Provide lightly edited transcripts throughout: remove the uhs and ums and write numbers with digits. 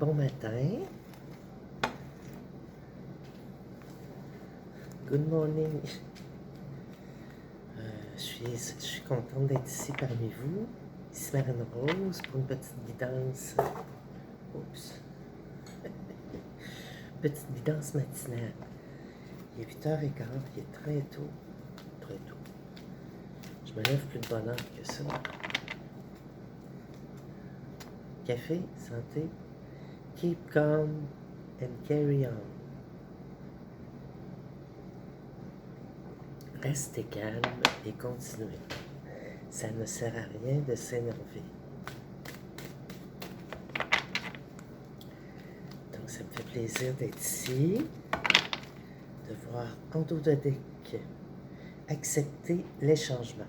Bon matin. Good morning. Je suis contente d'être ici parmi vous. Ici Marine Rose pour une petite guidance. Oups. Petite guidance matinale. Il est 8h15, il est très tôt. Très tôt. Je me lève plus de bonne heure que ça. Café, santé. Keep calm and carry on. Restez calme et continuez. Ça ne sert à rien de s'énerver. Donc, ça me fait plaisir d'être ici, de voir Ando de deck accepter les changements.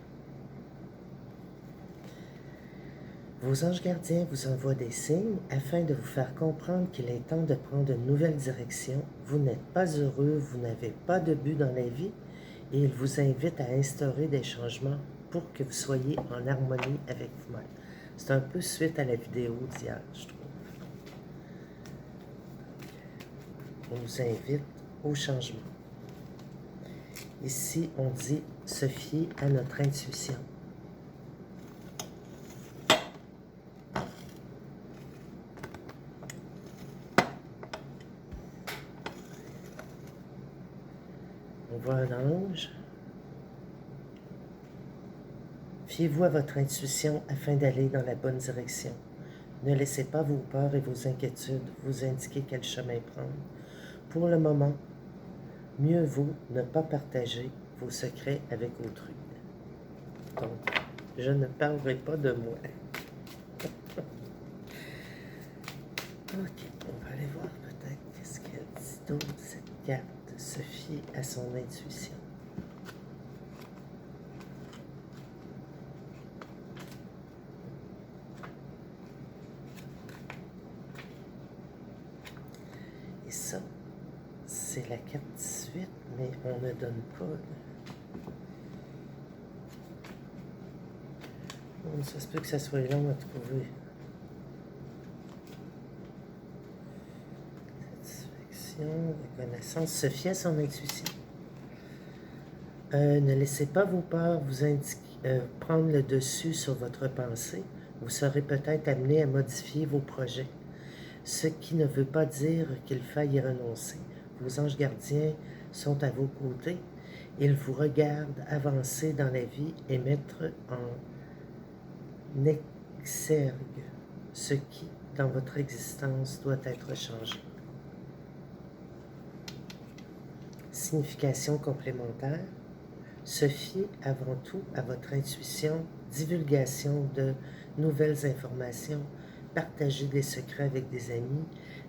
Vos anges gardiens vous envoient des signes afin de vous faire comprendre qu'il est temps de prendre une nouvelle direction. Vous n'êtes pas heureux, vous n'avez pas de but dans la vie et ils vous invitent à instaurer des changements pour que vous soyez en harmonie avec vous-même. C'est un peu suite à la vidéo d'hier, je trouve. On nous invite au changement. Ici, on dit se fier à notre intuition. On voit un ange. Fiez-vous à votre intuition afin d'aller dans la bonne direction. Ne laissez pas vos peurs et vos inquiétudes vous indiquer quel chemin prendre. Pour le moment, mieux vaut ne pas partager vos secrets avec autrui. Donc, je ne parlerai pas de moi. Ok, on va aller voir peut-être qu'est-ce qu'elle dit d'autre, cette carte. Se fier à son intuition. Et ça, c'est la carte 18, mais on ne donne pas. Bon, ça se peut que ça soit long à trouver. Satisfaction, reconnaissance, se fier à son intuition. Ne laissez pas vos peurs vous prendre le dessus sur votre pensée. Vous serez peut-être amené à modifier vos projets. Ce qui ne veut pas dire qu'il faille y renoncer. Vos anges gardiens sont à vos côtés. Ils vous regardent avancer dans la vie et mettre en exergue ce qui, dans votre existence, doit être changé. Signification complémentaire. Se fier avant tout à votre intuition, divulgation de nouvelles informations, partager des secrets avec des amis,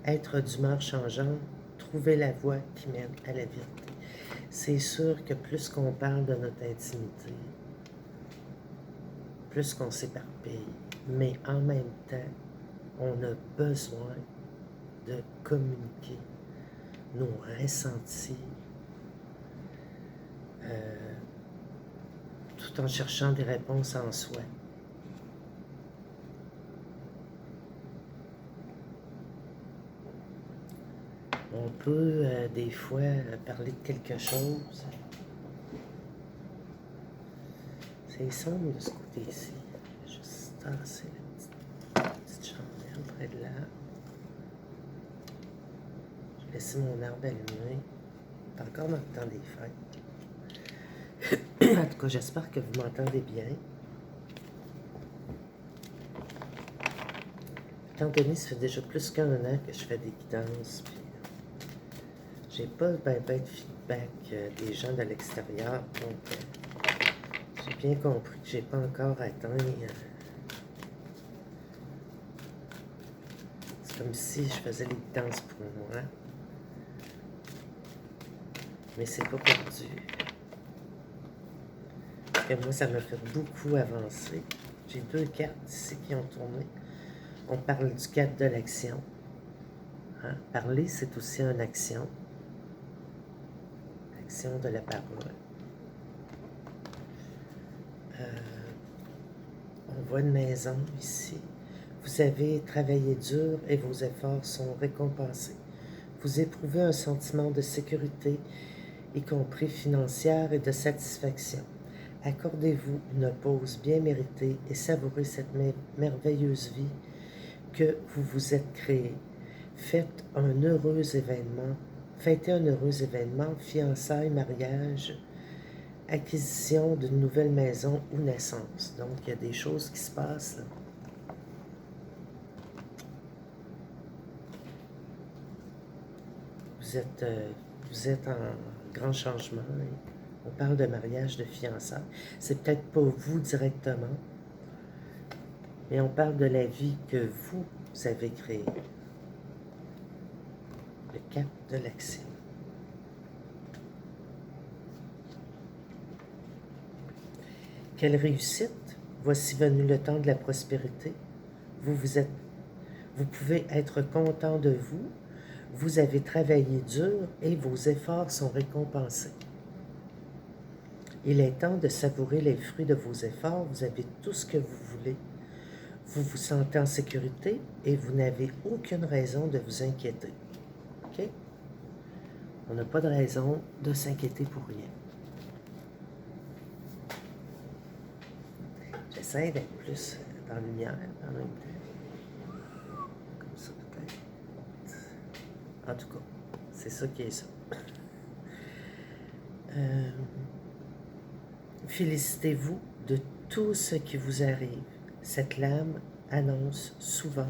être d'humeur changeante, trouver la voie qui mène à la vérité. C'est sûr que plus qu'on parle de notre intimité, plus qu'on s'éparpille, mais en même temps, on a besoin de communiquer nos ressentis, tout en cherchant des réponses en soi. On peut des fois parler de quelque chose. C'est sombre de ce côté-ci. Juste tasser la petite chandelle près de là. Je vais laisser mon arbre allumé. C'est encore dans le temps des fêtes. En tout cas, j'espère que vous m'entendez bien. Étant donné, ça fait déjà plus qu'1 an que je fais des guidances, puis j'ai pas ben de feedback des gens de l'extérieur, donc j'ai bien compris que j'ai pas encore atteint. C'est comme si je faisais les guidances pour moi, mais c'est pas perdu. Parce que moi, ça m'a fait beaucoup avancer. J'ai 2 cartes ici qui ont tourné. On parle du cadre de l'action. Hein? Parler, c'est aussi une action. Action de la parole. On voit une maison ici. Vous avez travaillé dur et vos efforts sont récompensés. Vous éprouvez un sentiment de sécurité, y compris financière, et de satisfaction. Accordez-vous une pause bien méritée et savourez cette merveilleuse vie que vous vous êtes créée. Fêtez un heureux événement, fiançailles, mariage, acquisition d'une nouvelle maison ou naissance. Donc, il y a des choses qui se passent là. Vous êtes en grand changement. On parle de mariage, de fiançailles. C'est peut-être pas vous directement, mais on parle de la vie que vous avez créée. Le cap de l'action. Quelle réussite! Voici venu le temps de la prospérité. Vous pouvez être content de vous. Vous avez travaillé dur et vos efforts sont récompensés. Il est temps de savourer les fruits de vos efforts. Vous avez tout ce que vous voulez. Vous vous sentez en sécurité et vous n'avez aucune raison de vous inquiéter. OK? On n'a pas de raison de s'inquiéter pour rien. J'essaie d'être plus dans la lumière en même temps. Comme ça, peut-être. En tout cas, c'est ça qui est ça. Félicitez-vous de tout ce qui vous arrive. Cette lame annonce souvent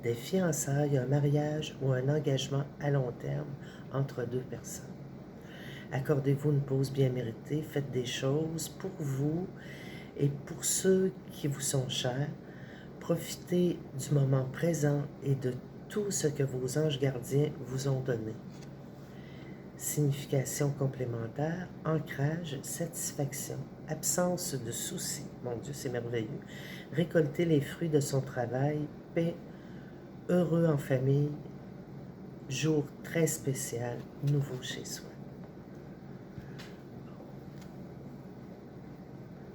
des fiançailles, un mariage ou un engagement à long terme entre deux personnes. Accordez-vous une pause bien méritée, faites des choses pour vous et pour ceux qui vous sont chers. Profitez du moment présent et de tout ce que vos anges gardiens vous ont donné. Signification complémentaire, ancrage, satisfaction, absence de soucis. Mon Dieu, c'est merveilleux. Récolter les fruits de son travail, paix, heureux en famille, jour très spécial, nouveau chez soi.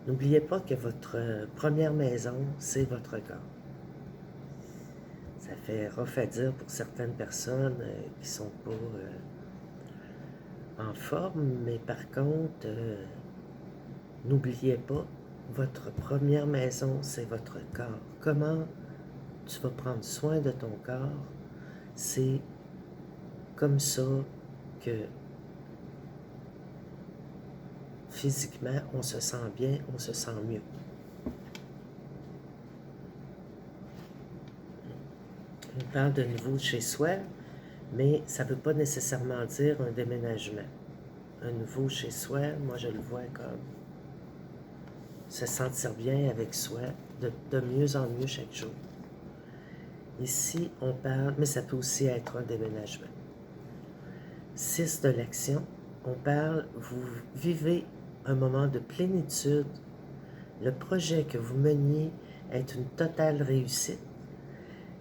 N'oubliez pas que votre première maison, c'est votre corps. Ça fait rough à dire pour certaines personnes qui ne sont pas en forme, mais par contre, n'oubliez pas, votre première maison, c'est votre corps. Comment tu vas prendre soin de ton corps, c'est comme ça que physiquement, on se sent bien, on se sent mieux. On parle de nouveau chez soi, mais ça ne veut pas nécessairement dire un déménagement. Un nouveau chez soi, moi je le vois comme se sentir bien avec soi, de mieux en mieux chaque jour. Ici, on parle, mais ça peut aussi être un déménagement. 6 de l'action, on parle, vous vivez un moment de plénitude. Le projet que vous meniez est une totale réussite.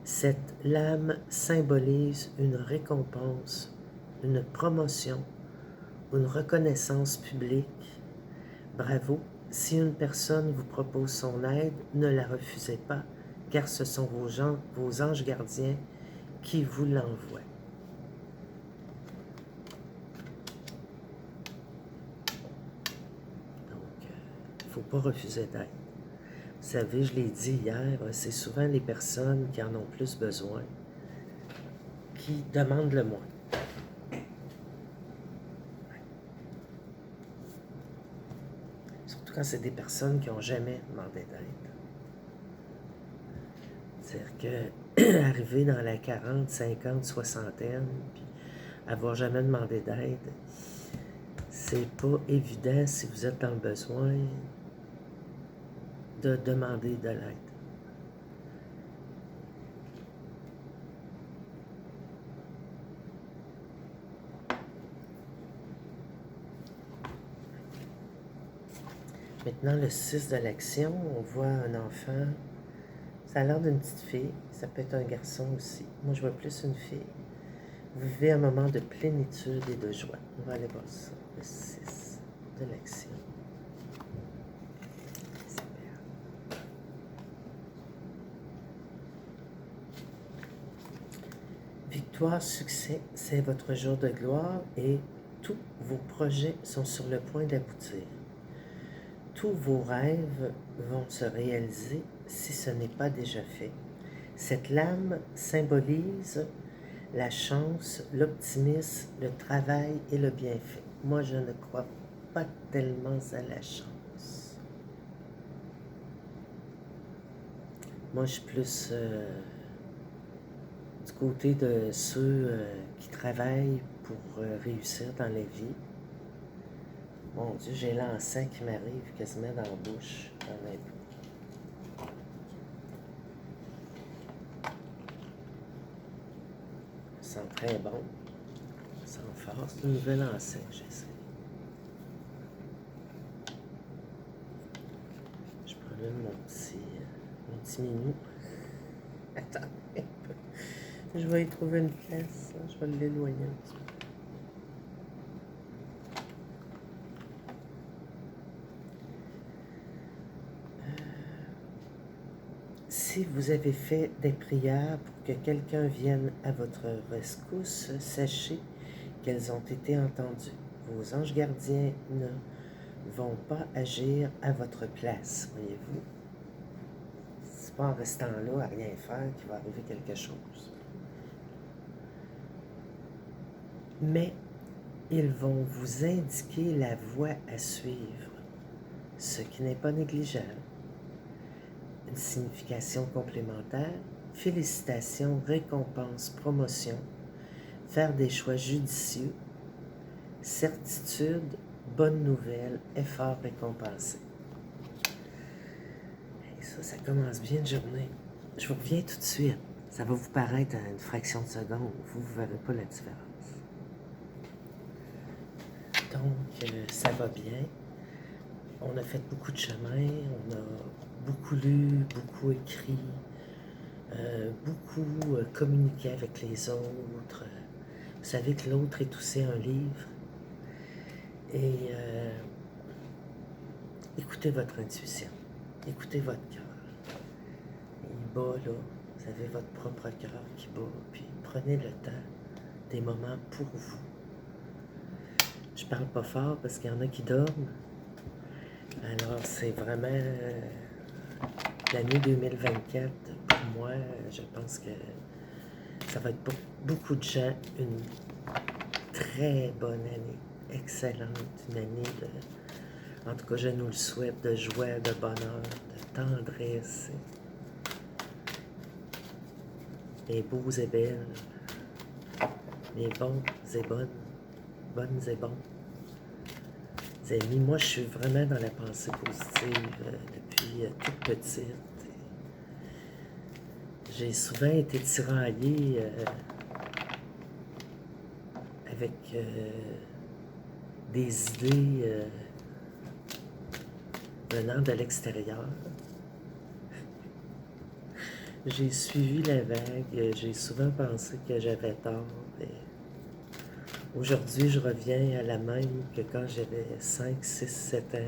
Cette lame symbolise une récompense, une promotion, une reconnaissance publique. Bravo, si une personne vous propose son aide, ne la refusez pas, car ce sont vos anges gardiens qui vous l'envoient. Donc, il ne faut pas refuser d'aide. Vous savez, je l'ai dit hier, c'est souvent les personnes qui en ont plus besoin qui demandent le moins. Surtout quand c'est des personnes qui n'ont jamais demandé d'aide. C'est-à-dire que arriver dans la 40, 50, soixantaine, puis avoir jamais demandé d'aide, c'est pas évident si vous êtes dans le besoin de demander de l'aide. Maintenant, le 6 de l'action, on voit un enfant. Ça a l'air d'une petite fille. Ça peut être un garçon aussi. Moi, je vois plus une fille. Vous vivez un moment de plénitude et de joie. On va aller voir ça. Le 6 de l'action. Victoire, succès, c'est votre jour de gloire et tous vos projets sont sur le point d'aboutir. Tous vos rêves vont se réaliser si ce n'est pas déjà fait. Cette lame symbolise la chance, l'optimisme, le travail et le bienfait. Moi, je ne crois pas tellement à la chance. Moi, je suis plus du côté de ceux qui travaillent pour réussir dans la vie. Mon Dieu, j'ai l'encens qui m'arrive quasiment dans la bouche. Dans la... Ça sent très bon. Ça sent fort. C'est une nouvelle encens que j'essaie. Je promène mon petit minou. Attends un peu. Je vais y trouver une place. Je vais l'éloigner un petit peu. Si vous avez fait des prières pour que quelqu'un vienne à votre rescousse, sachez qu'elles ont été entendues. Vos anges gardiens ne vont pas agir à votre place, voyez-vous. C'est pas en restant là à rien faire qu'il va arriver quelque chose. Mais ils vont vous indiquer la voie à suivre, ce qui n'est pas négligeable. Une signification complémentaire, félicitations, récompenses, promotion, faire des choix judicieux, certitude, bonne nouvelle, effort récompensé. Et ça commence bien une journée. Je vous reviens tout de suite. Ça va vous paraître à une fraction de seconde. Vous ne verrez pas la différence. Donc, ça va bien. On a fait beaucoup de chemin, on a beaucoup lu, beaucoup écrit, beaucoup communiqué avec les autres. Vous savez que l'autre est aussi un livre. Et écoutez votre intuition, écoutez votre cœur. Il bat là, vous avez votre propre cœur qui bat, puis prenez le temps des moments pour vous. Je parle pas fort parce qu'il y en a qui dorment. Alors, c'est vraiment l'année 2024, pour moi, je pense que ça va être pour beaucoup de gens une très bonne année, excellente, une année de, en tout cas, je nous le souhaite, de joie, de bonheur, de tendresse, les beaux et belles, les bons et bonnes et bons. Amis, moi, je suis vraiment dans la pensée positive depuis toute petite. J'ai souvent été tiraillée avec des idées venant de l'extérieur. J'ai suivi la vague, j'ai souvent pensé que j'avais tort. Aujourd'hui, je reviens à la même que quand j'avais 5, 6, 7 ans,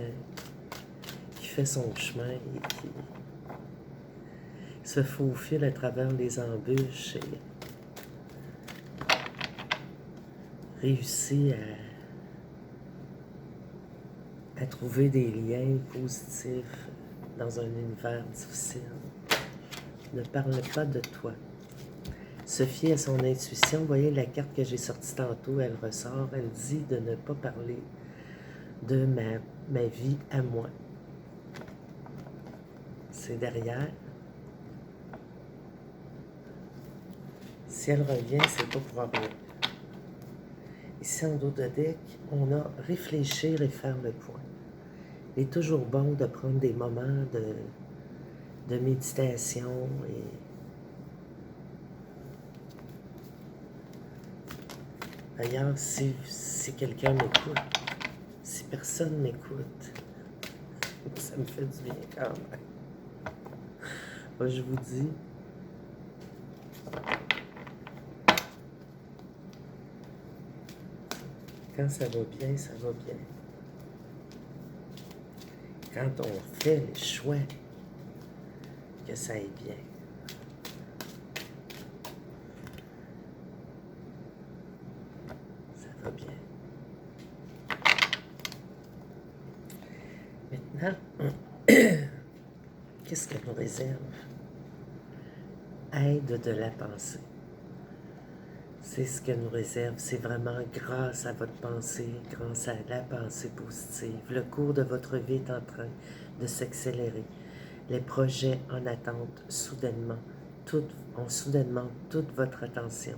qui fait son chemin et qui se faufile à travers les embûches et réussit à trouver des liens positifs dans un univers difficile. Ne parle pas de toi. Se fier à son intuition. Vous voyez la carte que j'ai sortie tantôt, elle ressort. Elle dit de ne pas parler de ma vie à moi. C'est derrière. Si elle revient, c'est pas pour rien. Ici, en dos de deck, on a réfléchir et faire le point. Il est toujours bon de prendre des moments de méditation et d'ailleurs, si quelqu'un m'écoute, si personne m'écoute, ça me fait du bien quand même. Moi, je vous dis, quand ça va bien, ça va bien. Quand on fait les choix, que ça aille bien. ira bien. Maintenant, qu'est-ce qu'elle nous réserve? Aide de la pensée. C'est ce qu'elle nous réserve. C'est vraiment grâce à votre pensée, grâce à la pensée positive. Le cours de votre vie est en train de s'accélérer. Les projets en attente ont soudainement toute votre attention.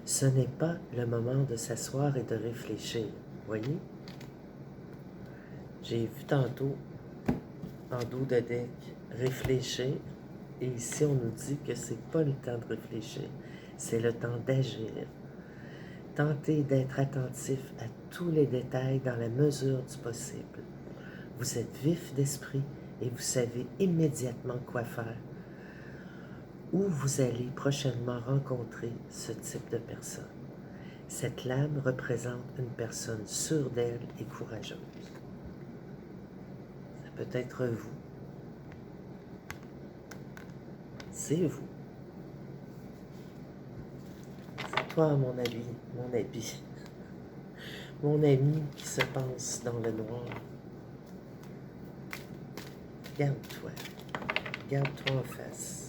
Ce n'est pas le moment de s'asseoir et de réfléchir. Voyez? J'ai vu tantôt, en dos de deck, réfléchir. Et ici, on nous dit que c'est pas le temps de réfléchir. C'est le temps d'agir. Tentez d'être attentif à tous les détails dans la mesure du possible. Vous êtes vif d'esprit et vous savez immédiatement quoi faire. Où vous allez prochainement rencontrer ce type de personne. Cette lame représente une personne sûre d'elle et courageuse. Ça peut être vous. C'est vous. C'est toi, mon ami, mon ami qui se pense dans le noir. Regarde-toi. Regarde-toi en face.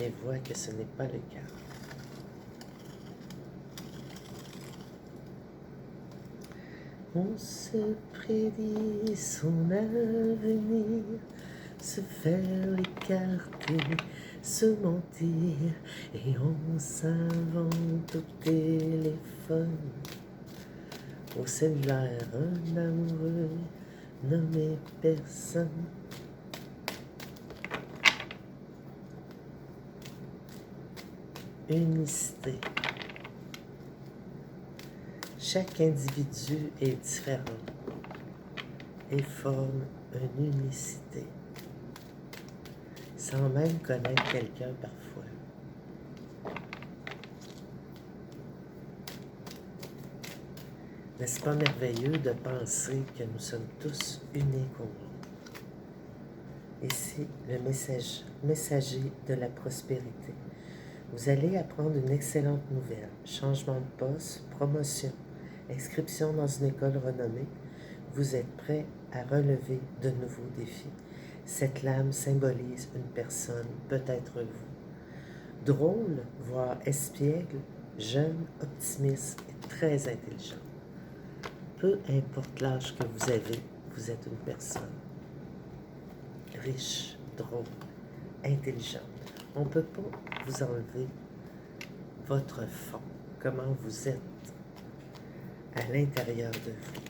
Et vois que ce n'est pas le cas. On se prédit son avenir, se faire écarter, se mentir, et on s'invente au téléphone. Au cellulaire, un amoureux nommé personne. Unicité. Chaque individu est différent et forme une unicité, sans même connaître quelqu'un parfois. N'est-ce pas merveilleux de penser que nous sommes tous uniques au monde? Ici, le messager de la prospérité. Vous allez apprendre une excellente nouvelle. Changement de poste, promotion, inscription dans une école renommée. Vous êtes prêt à relever de nouveaux défis. Cette lame symbolise une personne, peut-être vous. Drôle, voire espiègle, jeune, optimiste et très intelligent. Peu importe l'âge que vous avez, vous êtes une personne riche, drôle, intelligente. On ne peut pas vous enlever votre fond, comment vous êtes à l'intérieur de vous.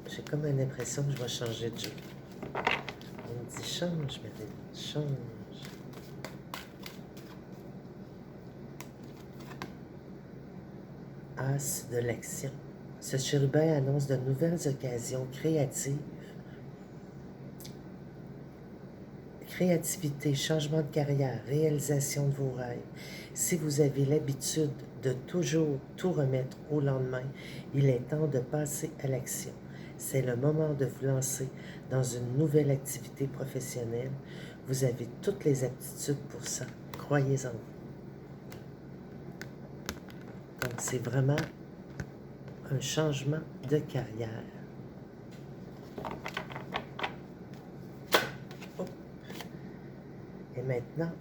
J'ai comme une impression que je vais changer de jeu. On me dit change, Marie, change. As de l'action. Ce chérubin annonce de nouvelles occasions créatives. Créativité, changement de carrière, réalisation de vos rêves. Si vous avez l'habitude de toujours tout remettre au lendemain, il est temps de passer à l'action. C'est le moment de vous lancer dans une nouvelle activité professionnelle. Vous avez toutes les aptitudes pour ça. Croyez-en vous. Donc, c'est vraiment un changement de carrière. Oh. Et maintenant,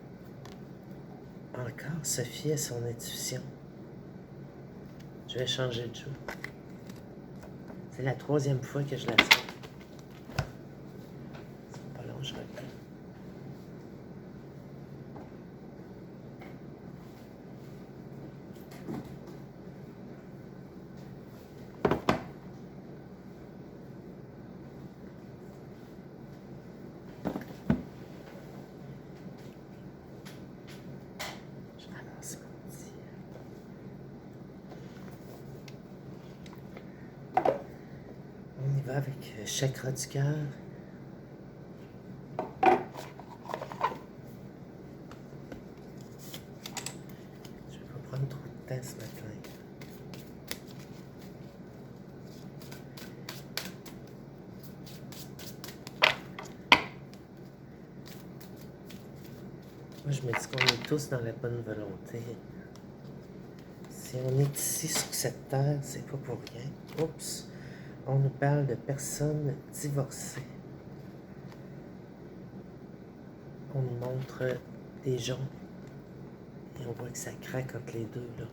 encore se fier à son intuition. Je vais changer de jeu. C'est la 3e fois que je la sors. C'est pas long, je recule. On y va avec le chakra du cœur. Je vais pas prendre trop de temps ce matin. Moi, je me dis qu'on est tous dans la bonne volonté. Si on est ici sur cette terre, c'est pas pour rien. Oups! On nous parle de personnes divorcées. On nous montre des gens et on voit que ça craque entre les deux, là.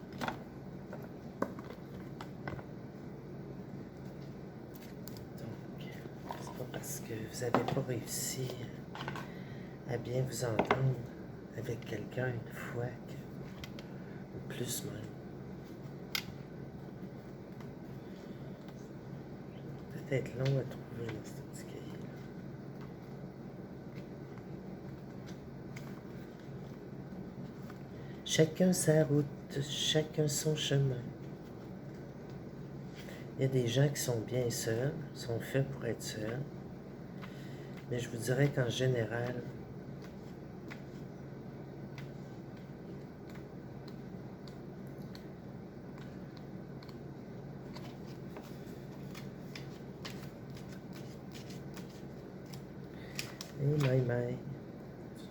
Donc, c'est pas parce que vous n'avez pas réussi à bien vous entendre avec quelqu'un une fois ou plus même. Peut-être long à trouver dans ce petit cahier-là. Chacun sa route, chacun son chemin. Il y a des gens qui sont bien seuls, sont faits pour être seuls. Mais je vous dirais qu'en général,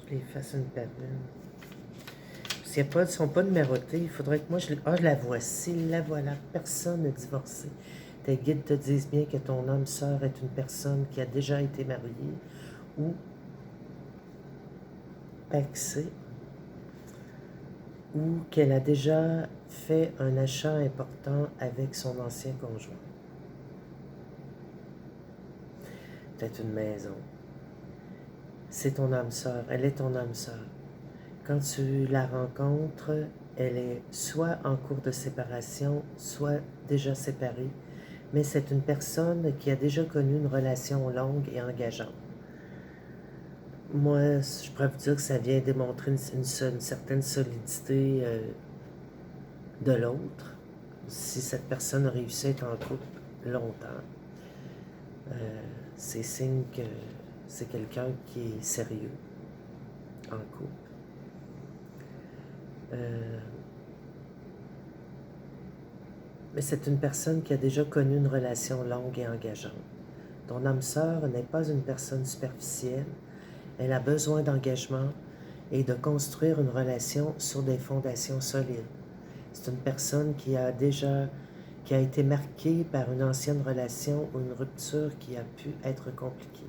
je les fasse une par une. S'ils ne sont pas numérotés, il faudrait que moi je les... Ah, la voici, la voilà. Personne n'est divorcé. Tes guides te disent bien que ton âme sœur est une personne qui a déjà été mariée ou paxée ou qu'elle a déjà fait un achat important avec son ancien conjoint. Peut-être une maison. C'est ton âme sœur, elle est ton âme sœur. Quand tu la rencontres, elle est soit en cours de séparation, soit déjà séparée, mais c'est une personne qui a déjà connu une relation longue et engageante. Moi, je pourrais vous dire que ça vient démontrer une certaine solidité de l'autre, si cette personne a réussi à être en couple longtemps. C'est signe que c'est quelqu'un qui est sérieux en couple. Mais c'est une personne qui a déjà connu une relation longue et engageante. Ton âme sœur n'est pas une personne superficielle. Elle a besoin d'engagement et de construire une relation sur des fondations solides. C'est une personne qui a été marquée par une ancienne relation ou une rupture qui a pu être compliquée.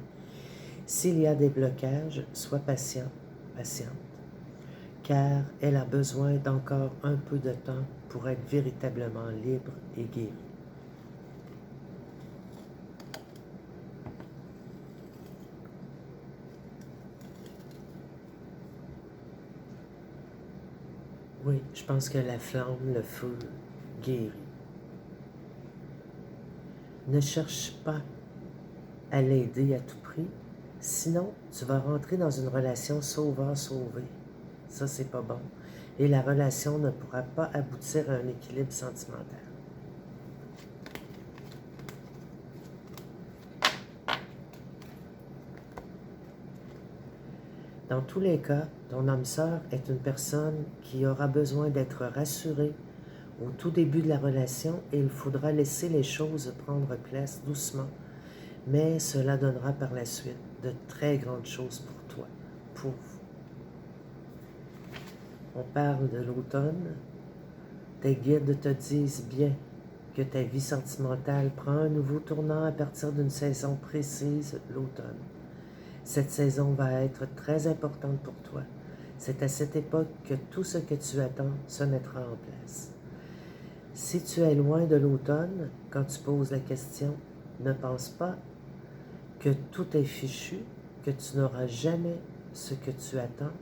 S'il y a des blocages, sois patiente, car elle a besoin d'encore un peu de temps pour être véritablement libre et guérie. Oui, je pense que la flamme, le feu, guérit. Ne cherche pas à l'aider à tout prix, sinon tu vas rentrer dans une relation sauveur-sauvé. Ça, c'est pas bon. Et la relation ne pourra pas aboutir à un équilibre sentimental. Dans tous les cas, ton âme sœur est une personne qui aura besoin d'être rassurée au tout début de la relation et il faudra laisser les choses prendre place doucement. Mais cela donnera par la suite de très grandes choses pour toi, pour vous. On parle de l'automne. Tes guides te disent bien que ta vie sentimentale prend un nouveau tournant à partir d'une saison précise, l'automne. Cette saison va être très importante pour toi. C'est à cette époque que tout ce que tu attends se mettra en place. Si tu es loin de l'automne, quand tu poses la question, ne pense pas que tout est fichu, que tu n'auras jamais ce que tu attends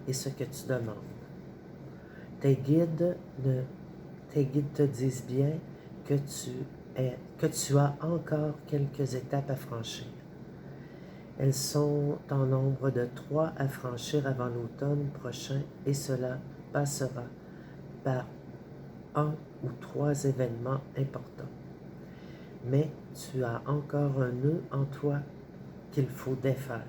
et ce que tu demandes. Tes guides te disent bien que tu as encore quelques étapes à franchir. Elles sont en nombre de 3 à franchir avant l'automne prochain et cela passera par 1 ou 3 événements importants. Mais tu as encore un nœud en toi qu'il faut défaire.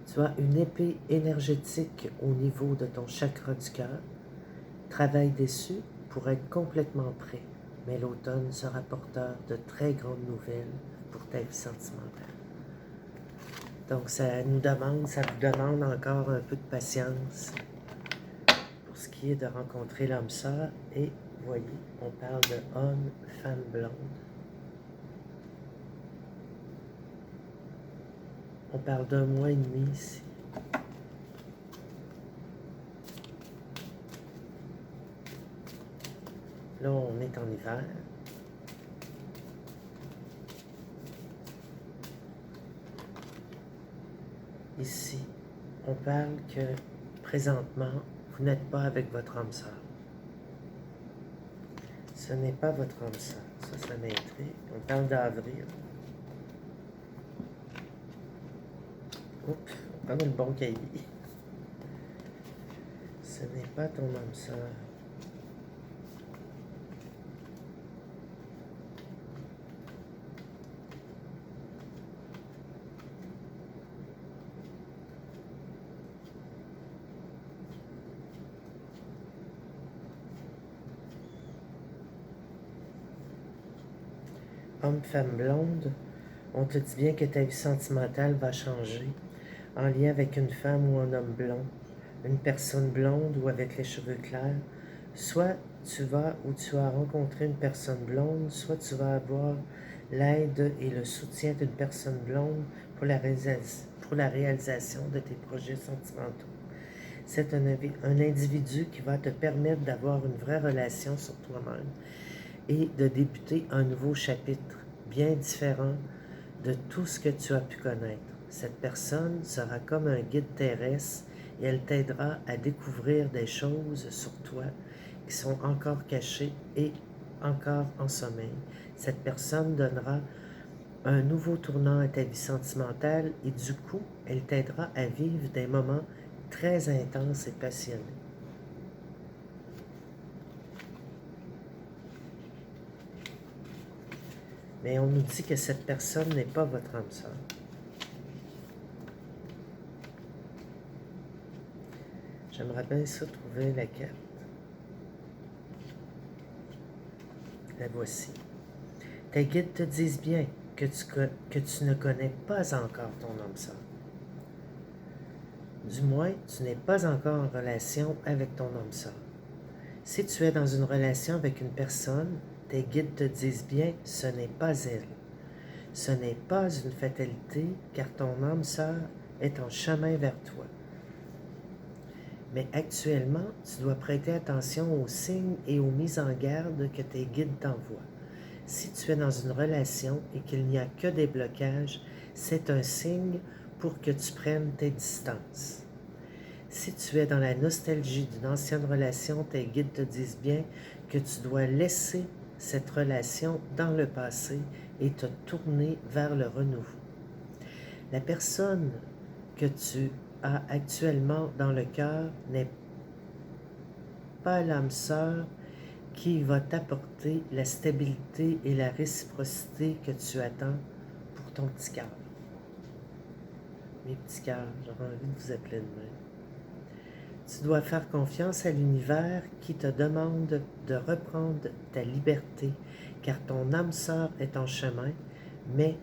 Tu as une épée énergétique au niveau de ton chakra du cœur. Travaille dessus pour être complètement prêt, mais l'automne sera porteur de très grandes nouvelles pour ta vie sentimentale. Donc, ça vous demande encore un peu de patience pour ce qui est de rencontrer l'âme sœur. Et, vous voyez, on parle de homme, femme blonde. On parle d'un mois et demi ici. Là, on est en hiver. Ici, on parle que présentement, vous n'êtes pas avec votre âme sœur. Ce n'est pas votre âme sœur. Ça m'intrigue. On parle d'avril. Oups, on prend le bon cahier. Ce n'est pas ton âme sœur. Homme, femme blonde, on te dit bien que ta vie sentimentale va changer en lien avec une femme ou un homme blond, une personne blonde ou avec les cheveux clairs. Soit tu vas ou tu as rencontré une personne blonde, soit tu vas avoir l'aide et le soutien d'une personne blonde pour la réalisation de tes projets sentimentaux. C'est un individu qui va te permettre d'avoir une vraie relation sur toi-même et de débuter un nouveau chapitre bien différent de tout ce que tu as pu connaître. Cette personne sera comme un guide terrestre et elle t'aidera à découvrir des choses sur toi qui sont encore cachées et encore en sommeil. Cette personne donnera un nouveau tournant à ta vie sentimentale et du coup, elle t'aidera à vivre des moments très intenses et passionnés. Mais on nous dit que cette personne n'est pas votre âme sœur. J'aimerais bien ça trouver la carte. La voici. Tes guides te disent bien que tu ne connais pas encore ton âme sœur. Du moins, tu n'es pas encore en relation avec ton âme sœur. Si tu es dans une relation avec une personne, tes guides te disent bien que ce n'est pas elle. Ce n'est pas une fatalité, car ton âme sœur est en chemin vers toi. Mais actuellement, tu dois prêter attention aux signes et aux mises en garde que tes guides t'envoient. Si tu es dans une relation et qu'il n'y a que des blocages, c'est un signe pour que tu prennes tes distances. Si tu es dans la nostalgie d'une ancienne relation, tes guides te disent bien que tu dois laisser cette relation dans le passé et te tourner vers le renouveau. La personne que tu as actuellement dans le cœur n'est pas l'âme sœur qui va t'apporter la stabilité et la réciprocité que tu attends pour ton petit cœur. Mes petits cœurs, j'aurais envie de vous appeler de même. Tu dois faire confiance à l'univers qui te demande de reprendre ta liberté, car ton âme sœur est en chemin, mais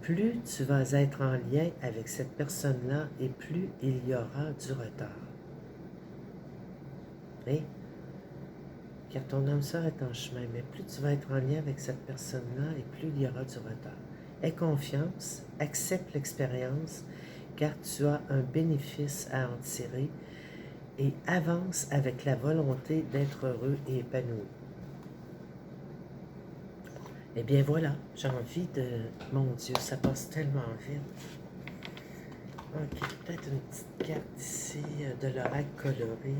plus tu vas être en lien avec cette personne-là et plus il y aura du retard. Et, car ton âme sœur est en chemin, mais plus tu vas être en lien avec cette personne-là et plus il y aura du retard. Aie confiance, accepte l'expérience, car tu as un bénéfice à en tirer et avance avec la volonté d'être heureux et épanoui. Eh bien voilà, j'ai envie de... Mon Dieu, ça passe tellement vite. Ok, peut-être une petite carte ici de l'oracle coloré.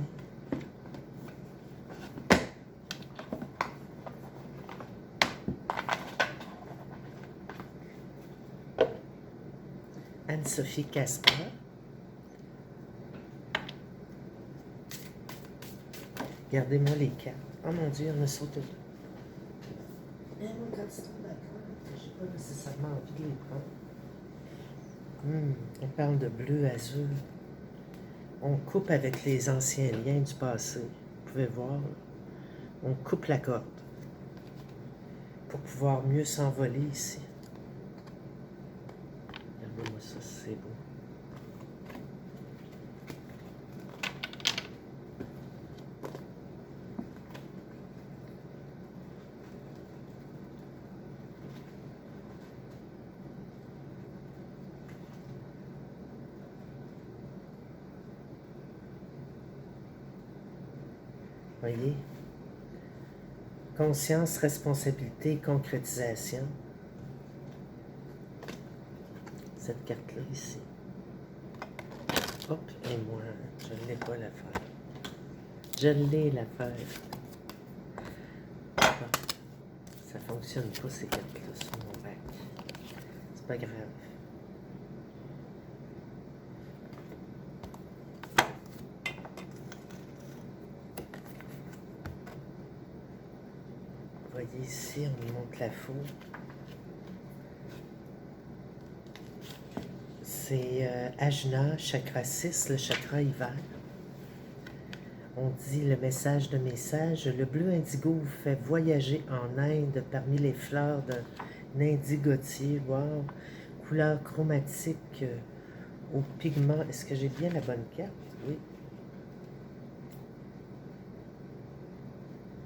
Anne-Sophie Casper. Regardez-moi les cartes. Oh mon Dieu, on a sauté. Mais moi, quand ils tombent à terre, je n'ai pas nécessairement envie de les prendre. On parle de bleu azur. On coupe avec les anciens liens du passé. Vous pouvez voir, on coupe la corde pour pouvoir mieux s'envoler ici. Regardez-moi ça, c'est beau. Voyez? Conscience, responsabilité, concrétisation. Cette carte-là ici. Hop, et moi, je ne l'ai pas l'affaire. Je l'ai l'affaire. Ah, ça ne fonctionne pas ces cartes-là sur mon bac. C'est pas grave. Vous voyez ici, on nous montre la foule. C'est Ajna, chakra 6, le chakra hiver. On dit le message de message. Le bleu indigo vous fait voyager en Inde parmi les fleurs d'un indigotier. Wow! Couleur chromatique au pigment. Est-ce que j'ai bien la bonne carte? Oui.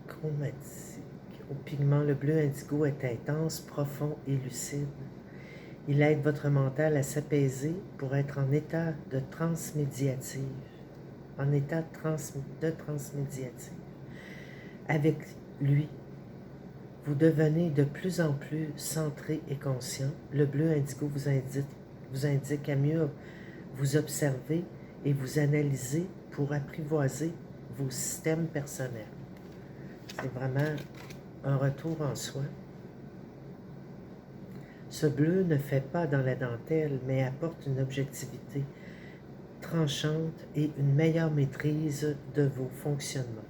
Chromatique. Au pigment, le bleu indigo est intense, profond et lucide. Il aide votre mental à s'apaiser pour être en état de transmédiative. En état de transmédiative. Avec lui, vous devenez de plus en plus centré et conscient. Le bleu indigo vous indique à mieux vous observer et vous analyser pour apprivoiser vos systèmes personnels. C'est vraiment un retour en soi. Ce bleu ne fait pas dans la dentelle, mais apporte une objectivité tranchante et une meilleure maîtrise de vos fonctionnements.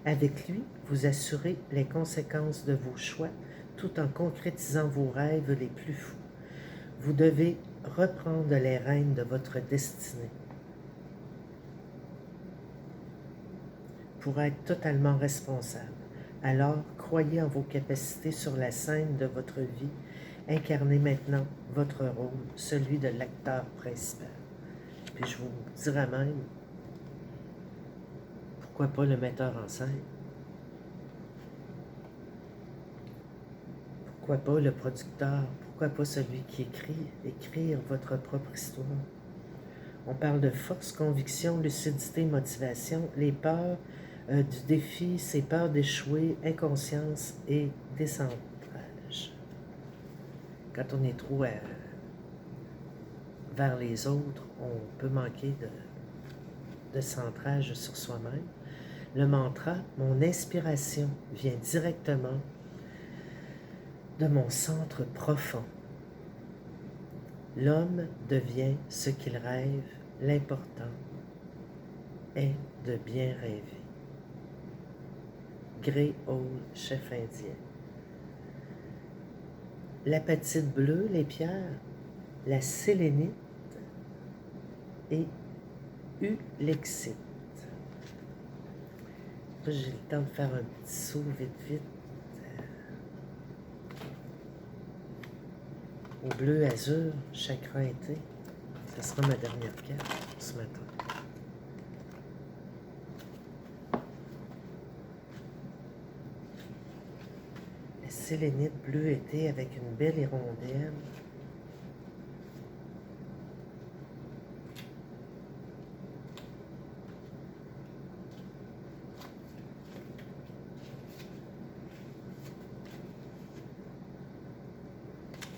Avec lui, vous assurez les conséquences de vos choix tout en concrétisant vos rêves les plus fous. Vous devez reprendre les rênes de votre destinée pour être totalement responsable. Alors, croyez en vos capacités sur la scène de votre vie. Incarnez maintenant votre rôle, celui de l'acteur principal. Puis je vous dirais même, pourquoi pas le metteur en scène? Pourquoi pas le producteur? Pourquoi pas celui qui écrire votre propre histoire? On parle de force, conviction, lucidité, motivation, les peurs du défi, ces peurs d'échouer, inconscience et décentrage. Quand on est trop vers les autres, on peut manquer de centrage sur soi-même. Le mantra, mon inspiration vient directement de mon centre profond. L'homme devient ce qu'il rêve, l'important est de bien rêver. Grey Owl, chef indien. L'apatite bleue, les pierres, la sélénite et ulexite. J'ai le temps de faire un petit saut vite. Au bleu azur, chakra été. Ce sera ma dernière carte ce matin. La sélénite bleu été avec une belle hirondelle.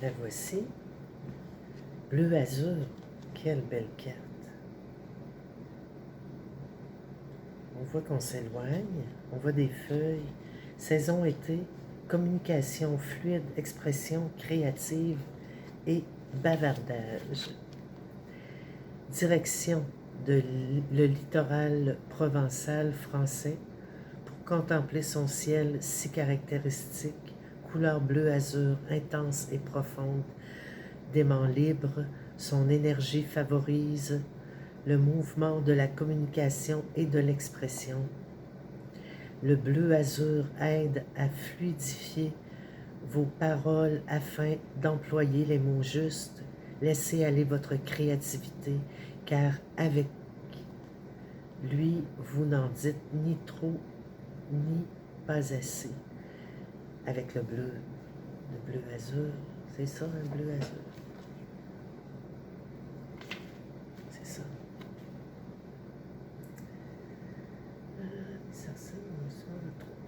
La voici. Bleu azur. Quelle belle carte. On voit qu'on s'éloigne. On voit des feuilles. Saison été. Communication fluide, expression créative et bavardage. Direction de le littoral provençal français pour contempler son ciel si caractéristique, couleur bleu azur intense et profonde, d'aimant libre, son énergie favorise le mouvement de la communication et de l'expression. Le bleu azur aide à fluidifier vos paroles afin d'employer les mots justes Laissez aller votre créativité, car avec lui, vous n'en dites ni trop, ni pas assez. Avec le bleu azur, c'est ça, un bleu azur. C'est ça.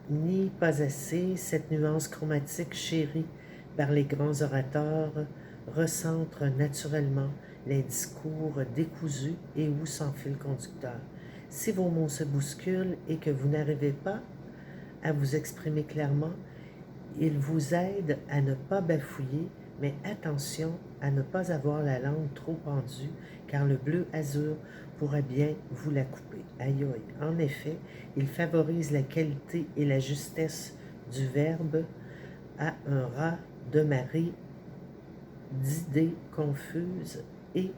Ni pas assez, cette nuance chromatique chérie par les grands orateurs recentre naturellement les discours décousus et ou sans fil conducteur. Si vos mots se bousculent et que vous n'arrivez pas à vous exprimer clairement, ils vous aident à ne pas bafouiller, mais attention à ne pas avoir la langue trop pendue, car le bleu azur pourra bien vous la couper. Aïe aïe. En effet, il favorise la qualité et la justesse du verbe à un ras de marée d'idées confuses et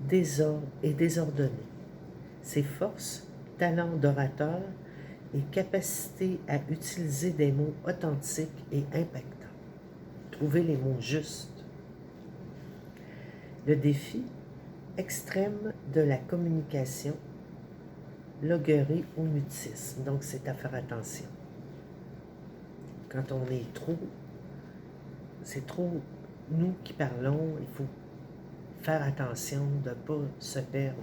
désordonnées. Ses forces, talent d'orateur et capacité à utiliser des mots authentiques et impactants. Trouvez les mots justes. Le défi extrême de la communication, loguerie ou mutisme. Donc, c'est à faire attention. Quand on est trop, c'est trop nous qui parlons, il faut faire attention de ne pas se perdre.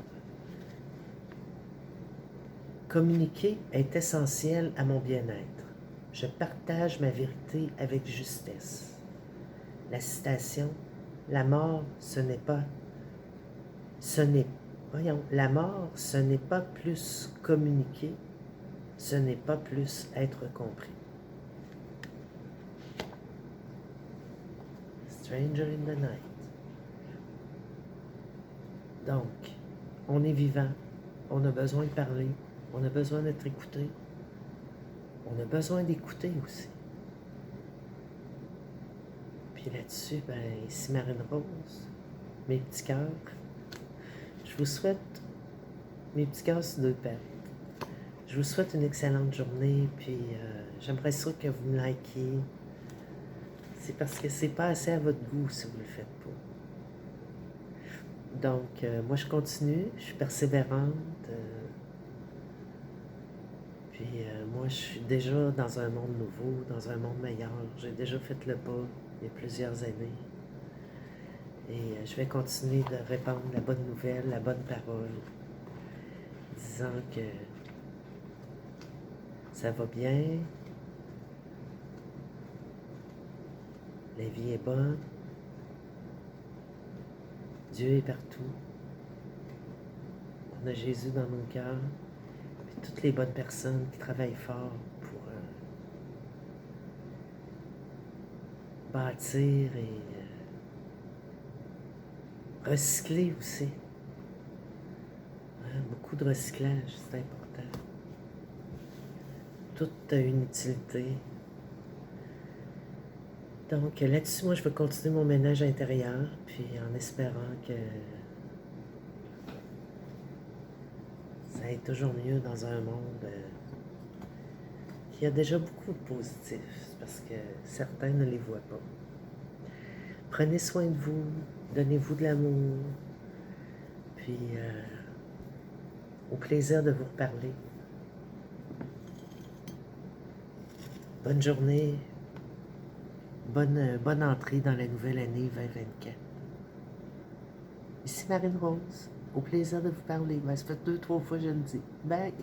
Communiquer est essentiel à mon bien-être. Je partage ma vérité avec justesse. La citation, la mort, la mort, ce n'est pas plus communiquer, ce n'est pas plus être compris. Stranger in the night. Donc, on est vivant, on a besoin de parler, on a besoin d'être écouté, on a besoin d'écouter aussi. Puis là-dessus, ici Marine Rose, mes petits cœurs, je vous souhaite, mes petits cœurs sur deux pattes, je vous souhaite une excellente journée, puis j'aimerais ça que vous me likiez. C'est parce que c'est pas assez à votre goût si vous ne le faites pas. Donc, moi, je continue, je suis persévérante. Puis, moi, je suis déjà dans un monde nouveau, dans un monde meilleur. J'ai déjà fait le pas il y a plusieurs années. Et je vais continuer de répandre la bonne nouvelle, la bonne parole, disant que ça va bien, la vie est bonne, Dieu est partout, on a Jésus dans nos cœurs, et toutes les bonnes personnes qui travaillent fort pour bâtir et recycler aussi. Hein, beaucoup de recyclage, c'est important. Tout a une utilité. Donc là-dessus, moi, je vais continuer mon ménage intérieur, puis en espérant que ça aille toujours mieux dans un monde qui a déjà beaucoup de positifs, parce que certains ne les voient pas. Prenez soin de vous, donnez-vous de l'amour, puis au plaisir de vous reparler. Bonne journée. Bonne entrée dans la nouvelle année 2024. Ici Marine Rose. Au plaisir de vous parler. Ça fait 2-3 fois que je le dis. Bye!